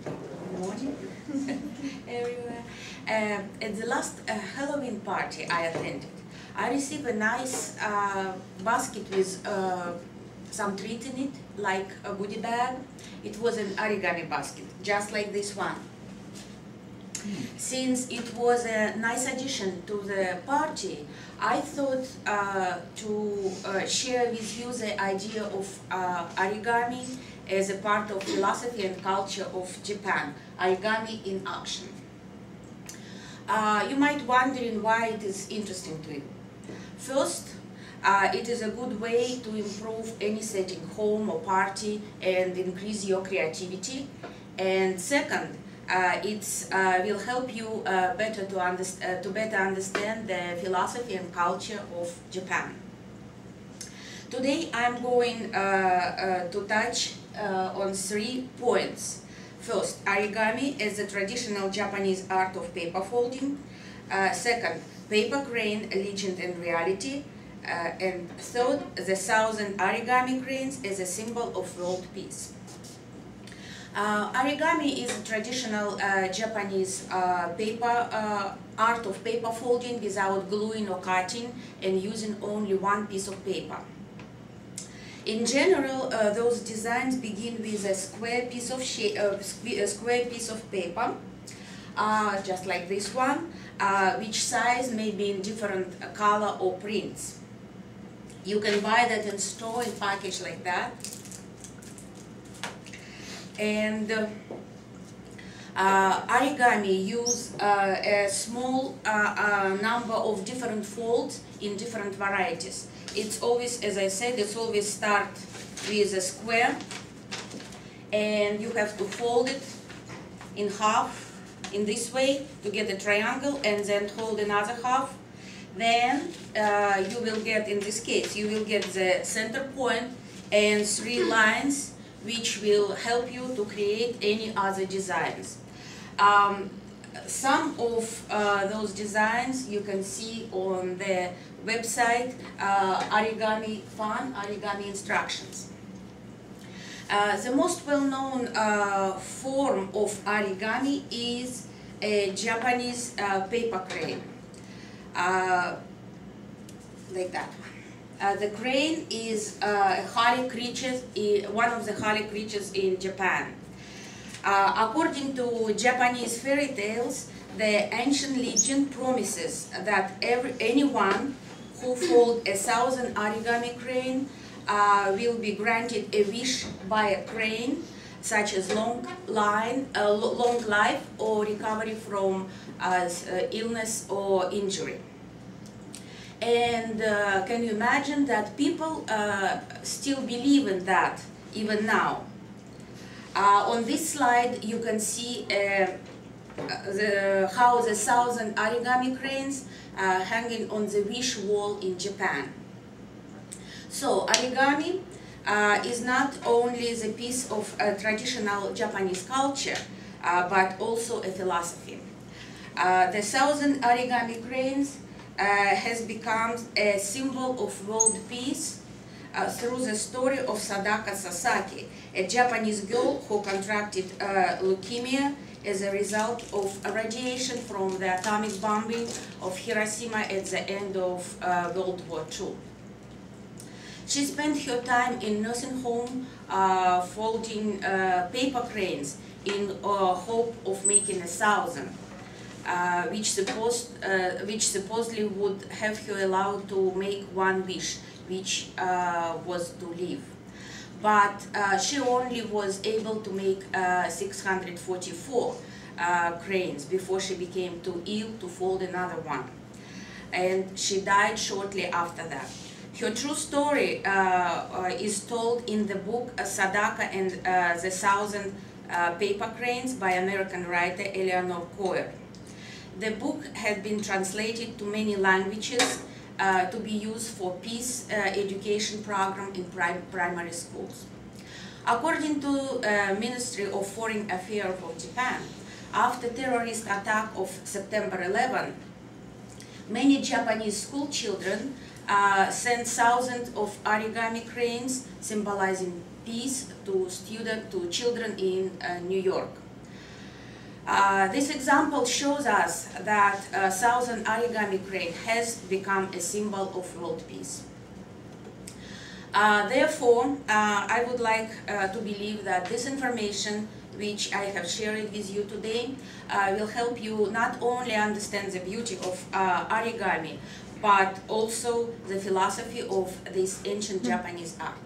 Good morning, everywhere. At the last Halloween party I attended, I received a nice basket with some treat in it, like a goodie bag. It was an origami basket, just like this one. Since it was a nice addition to the party, I thought to share with you the idea of origami as a part of philosophy and culture of Japan, origami in action. You might wondering why it is interesting to you. First, it is a good way to improve any setting, home or party, and increase your creativity. And second, it will help you to better understand the philosophy and culture of Japan. Today I'm going to touch on 3 points. First, origami as the traditional Japanese art of paper folding. Second, paper crane, legend and reality. And third, the 1,000 origami cranes as a symbol of world peace. Origami is a traditional Japanese art of paper folding without gluing or cutting and using only one piece of paper. In general, those designs begin with a square piece of paper, just like this one, which size may be in different color or prints. You can buy that in store in package like that. And origami use a small number of different folds in different varieties. It's always, as I said, it's always start with a square, and you have to fold it in half in this way to get a triangle, and then hold another half. Then you will get, in this case, you will get the center point and 3 lines which will help you to create any other designs. Some of those designs you can see on the website Origami Fun, Origami Instructions. The most well-known form of origami is a Japanese paper crane, like that one. The crane is one of the holy creatures in Japan. According to Japanese fairy tales, the ancient legend promises that anyone who folds 1,000 origami crane will be granted a wish by a crane, such as long life or recovery from illness or injury. And can you imagine that people still believe in that even now? On this slide you can see how the 1,000 origami cranes hanging on the wish wall in Japan. So origami is not only the piece of traditional Japanese culture, but also a philosophy. The 1,000 origami cranes has become a symbol of world peace through the story of Sadaka Sasaki, a Japanese girl who contracted leukemia as a result of radiation from the atomic bombing of Hiroshima at the end of World War II. She spent her time in nursing home folding paper cranes in hope of making 1,000, which supposedly would have her allowed to make one wish, which was to live. But she only was able to make 644 cranes before she became too ill to fold another one. And she died shortly after that. Her true story is told in the book Sadaka and the 1,000 Paper Cranes by American writer Eleanor Coher. The book had been translated to many languages to be used for peace education program in primary schools. According to Ministry of Foreign Affairs of Japan, after terrorist attack of September 11, many Japanese school children sent thousands of origami cranes symbolizing peace to children in New York. This example shows us that Thousand Origami Crane has become a symbol of world peace. Therefore, I would like to believe that this information which I have shared with you today will help you not only understand the beauty of origami, but also the philosophy of this ancient Japanese art.